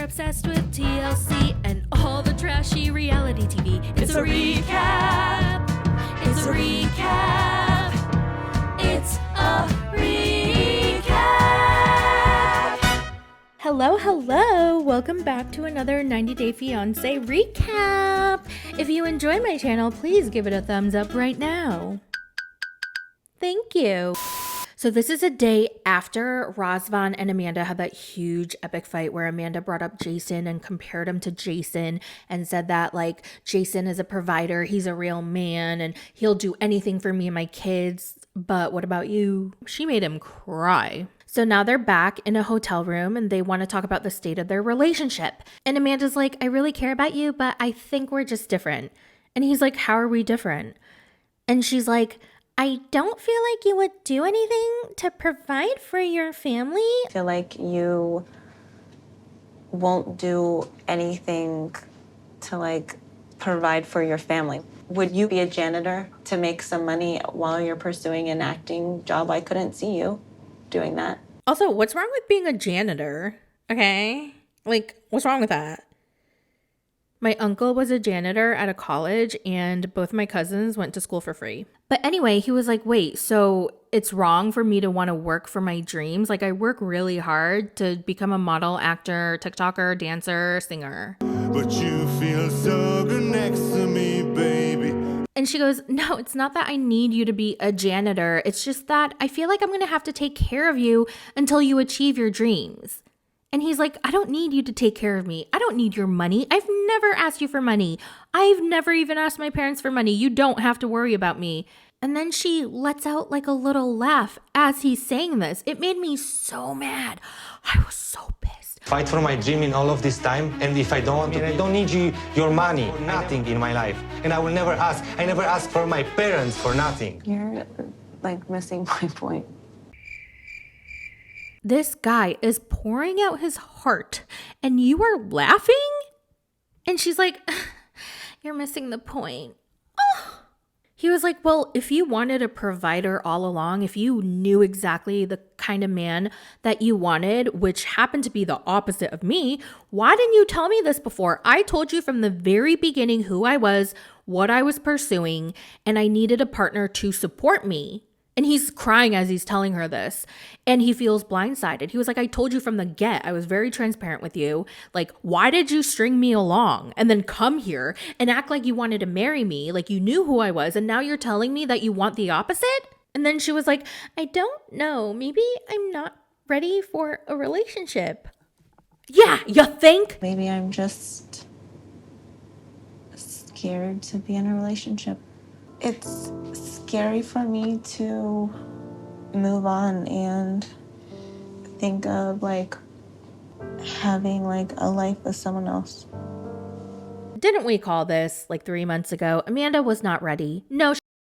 obsessed with TLC and all the trashy reality TV. It's a recap. It's a recap. It's a recap. Hello. Welcome back to another 90 Day Fiancé recap. If you enjoy my channel, please give it a thumbs up right now. Thank you. So this is a day after Razvan and Amanda had that huge epic fight where Amanda brought up Jason and compared him to Jason and said that like Jason is a provider, he's a real man and he'll do anything for me and my kids. But what about you? She made him cry. So now they're back in a hotel room and they want to talk about the state of their relationship. And Amanda's like, I really care about you, but I think we're just different. And he's like, how are we different? And she's like, I don't feel like you would do anything to provide for your family. I feel like you won't do anything to like provide for your family. Would you be a janitor to make some money while you're pursuing an acting job? I couldn't see you doing that. Also, what's wrong with being a janitor? Okay? Like, what's wrong with that? My uncle was a janitor at a college and both my cousins went to school for free. But anyway, he was like, wait, so it's wrong for me to want to work for my dreams? Like I work really hard to become a model, actor, TikToker, dancer, singer. But you feel so good next to me, baby. And she goes, no, it's not that I need you to be a janitor. It's just that I feel like I'm going to have to take care of you until you achieve your dreams. And he's like, I don't need you to take care of me. I don't need your money. I've never asked you for money. I've never even asked my parents for money. You don't have to worry about me. And then she lets out like a little laugh as he's saying this. It made me so mad. I was so pissed. Fight for my dream in all of this time, and if I don't, I don't need your money, nothing in my life. And I will never ask. I never ask for my parents for nothing. You're like missing my point. This guy is pouring out his heart and you are laughing? And she's like, you're missing the point. Oh. He was like, well, if you wanted a provider all along, if you knew exactly the kind of man that you wanted, which happened to be the opposite of me, why didn't you tell me this before? I told you from the very beginning who I was, what I was pursuing, and I needed a partner to support me. And he's crying as he's telling her this. And he feels blindsided. He was like, I told you from the get. I was very transparent with you. Like, why did you string me along and then come here and act like you wanted to marry me? Like you knew who I was. And now you're telling me that you want the opposite? And then she was like, I don't know. Maybe I'm not ready for a relationship. Yeah, you think? Maybe I'm just scared to be in a relationship. It's scary for me to move on and think of like having like a life with someone else. Didn't we call this like 3 months ago? Amanda was not ready. No.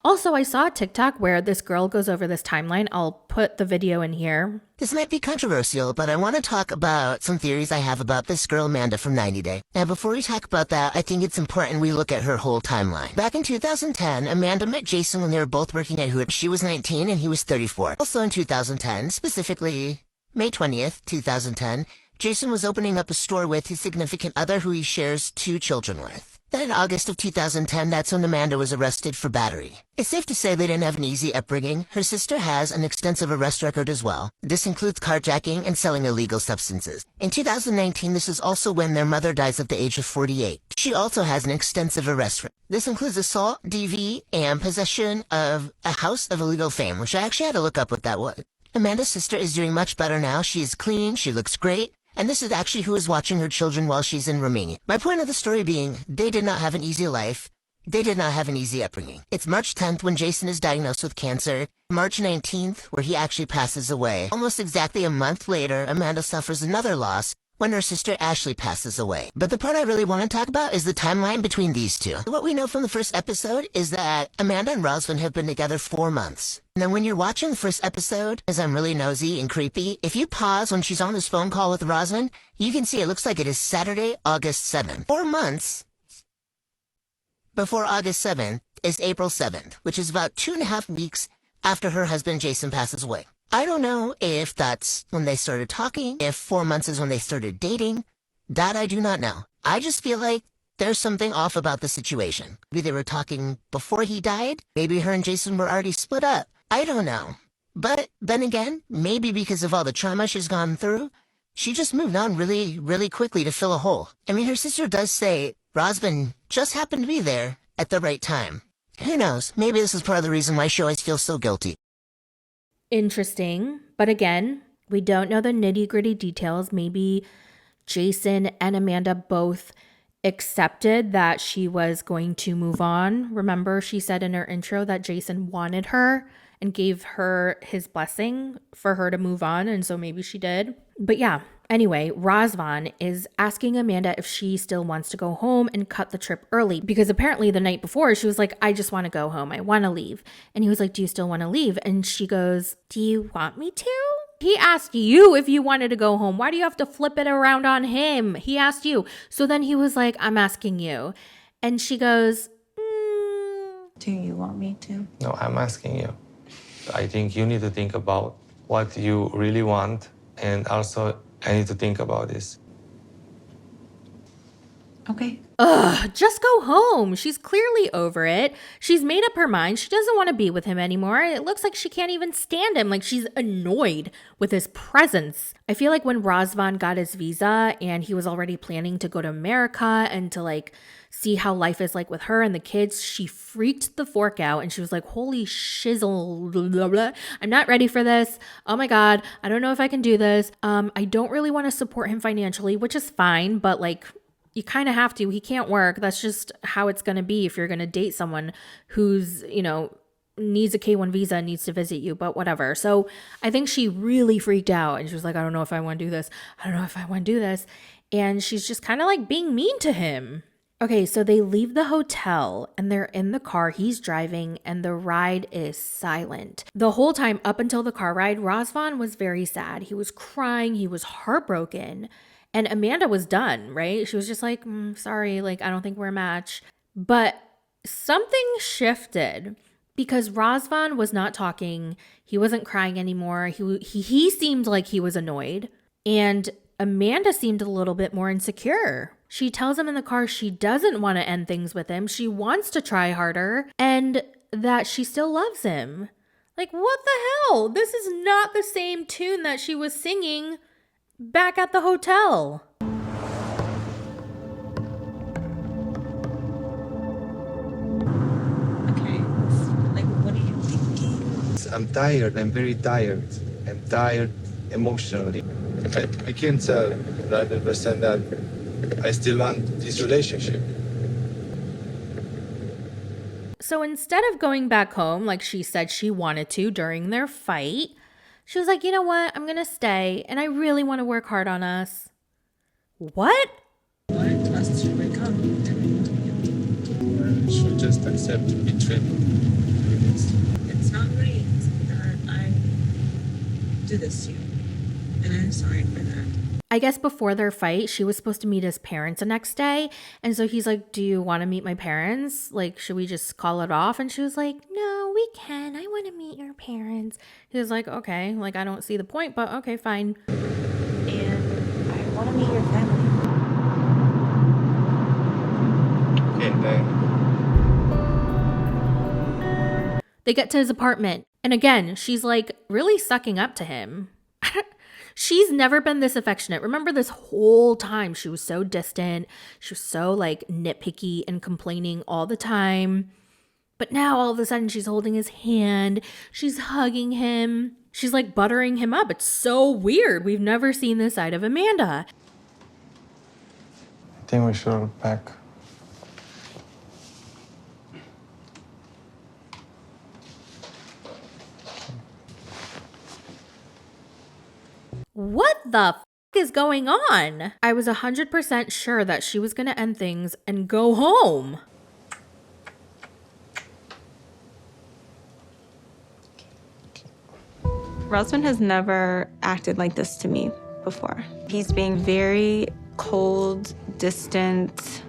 Also, I saw a TikTok where this girl goes over this timeline. I'll put the video in here. This might be controversial, but I want to talk about some theories I have about this girl Amanda from 90 Day. Now, before we talk about that, I think it's important we look at her whole timeline. Back in 2010, Amanda met Jason when they were both working at Hood. She was 19 and he was 34. Also in 2010, specifically May 20th, 2010, Jason was opening up a store with his significant other who he shares 2 children with. Then in August of 2010, that's when Amanda was arrested for battery. It's safe to say they didn't have an easy upbringing. Her sister has an extensive arrest record as well. This includes carjacking and selling illegal substances. In 2019, this is also when their mother dies at the age of 48. She also has an extensive arrest record. This includes assault, DV, and possession of a house of illegal fame, which I actually had to look up what that was. Amanda's sister is doing much better now. She is clean, she looks great. And this is actually who is watching her children while she's in Romania. My point of the story being, they did not have an easy life. They did not have an easy upbringing. It's March 10th when Jason is diagnosed with cancer. March 19th where he actually passes away. Almost exactly a month later, Amanda suffers another loss when her sister Ashley passes away. But the part I really want to talk about is the timeline between these two. What we know from the first episode is that Amanda and Razvan have been together 4 months. And then when you're watching the first episode, as I'm really nosy and creepy, if you pause when she's on this phone call with Razvan, you can see it looks like it is Saturday, August 7th. 4 months before August 7th is April 7th, which is about 2.5 weeks after her husband Jason passes away. I don't know if that's when they started talking, if 4 months is when they started dating, That I do not know. I just feel like there's something off about the situation. Maybe they were talking before he died. Maybe her and Jason were already split up. I don't know. But then again, maybe because of all the trauma she's gone through, she just moved on really, really quickly to fill a hole. I mean, her sister does say Rosman just happened to be there at the right time. Who knows? Maybe this is part of the reason why she always feels so guilty. Interesting. But again, we don't know the nitty-gritty details. Maybe Jason and Amanda both accepted that she was going to move on. Remember, she said in her intro that Jason wanted her and gave her his blessing for her to move on. And so maybe she did. But yeah, anyway, Razvan is asking Amanda if she still wants to go home and cut the trip early. Because apparently the night before, she was like, I just want to go home. I want to leave. And he was like, do you still want to leave? And she goes, do you want me to? He asked you if you wanted to go home. Why do you have to flip it around on him? He asked you. So then he was like, I'm asking you. And she goes, Do you want me to? No, I'm asking you. I think you need to think about what you really want, and also I need to think about this. Okay. Ugh, just go home. She's clearly over it. She's made up her mind. She doesn't want to be with him anymore. It looks like she can't even stand him. Like she's annoyed with his presence. I feel like when Razvan got his visa and he was already planning to go to America and to like see how life is like with her and the kids, she freaked the fork out and she was like, holy shizzle, blah, blah, blah. I'm not ready for this. Oh my God, I don't know if I can do this. I don't really want to support him financially, which is fine, but like, you kind of have to. He can't work. That's just how it's going to be if you're going to date someone who's, you know, needs a K1 visa and needs to visit you, but whatever. So I think she really freaked out and she was like, I don't know if I want to do this. I don't know if I want to do this. And she's just kind of like being mean to him. Okay, so they leave the hotel and they're in the car. He's driving and the ride is silent. The whole time up until the car ride, Razvan was very sad. He was crying. He was heartbroken. And Amanda was done, right? She was just like, sorry, like, I don't think we're a match. But something shifted because Razvan was not talking. He wasn't crying anymore. He seemed like he was annoyed. And Amanda seemed a little bit more insecure. She tells him in the car she doesn't want to end things with him. She wants to try harder and that she still loves him. Like, what the hell? This is not the same tune that she was singing back at the hotel. Okay. Like, what do you think? I'm tired. I'm very tired. I'm tired emotionally. I can't tell 100% that I still want this relationship. So instead of going back home like she said she wanted to during their fight, she was like, you know what? I'm going to stay and I really want to work hard on us. What? Want us to break up? You should just accept betrayal. It's not right that I do this to you. And I'm sorry for that. I guess before their fight, she was supposed to meet his parents the next day. And so he's like, do you want to meet my parents? Like, should we just call it off? And she was like, no, we can. I want to meet your parents. He was like, okay, like, I don't see the point, but okay, fine. And I want to meet your family. Okay, They get to his apartment. And again, she's like really sucking up to him. She's never been this affectionate. Remember this whole time she was so distant. She was so like nitpicky and complaining all the time. But now all of a sudden she's holding his hand. She's hugging him. She's like buttering him up. It's so weird. We've never seen this side of Amanda. I think we should look back. What the is going on? I was 100% sure that she was going to end things and go home. Rosman has never acted like this to me before. He's being very cold, distant,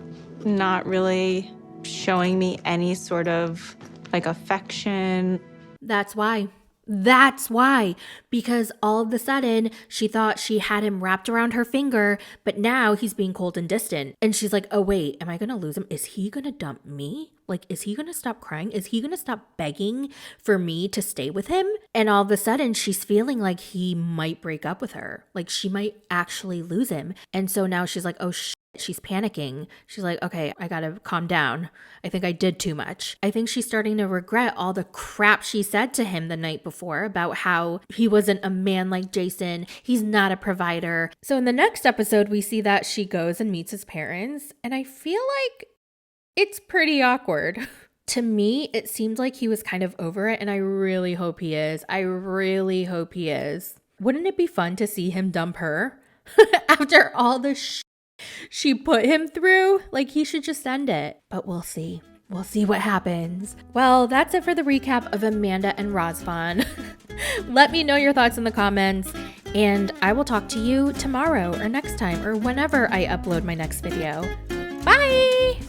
not really showing me any sort of like affection. That's why. That's why. because all of a sudden she thought she had him wrapped around her finger, but now he's being cold and distant. And she's like, oh wait, am I gonna lose him? Is he gonna dump me? Like, is he gonna stop crying? Is he gonna stop begging for me to stay with him? And all of a sudden she's feeling like he might break up with her. Like she might actually lose him. And so now she's like, oh shit. She's panicking. She's like, okay, I gotta calm down. I think I did too much. I think she's starting to regret all the crap she said to him the night before about how he wasn't a man like Jason. He's not a provider. So in the next episode, we see that she goes and meets his parents. And I feel like it's pretty awkward. To me, it seemed like he was kind of over it. And I really hope he is. I really hope he is. Wouldn't it be fun to see him dump her after all the she put him through? Like, he should just end it. But we'll see. We'll see what happens. Well, that's it for the recap of Amanda and Razvan. Let me know your thoughts in the comments, and I will talk to you tomorrow or next time or whenever I upload my next video. Bye!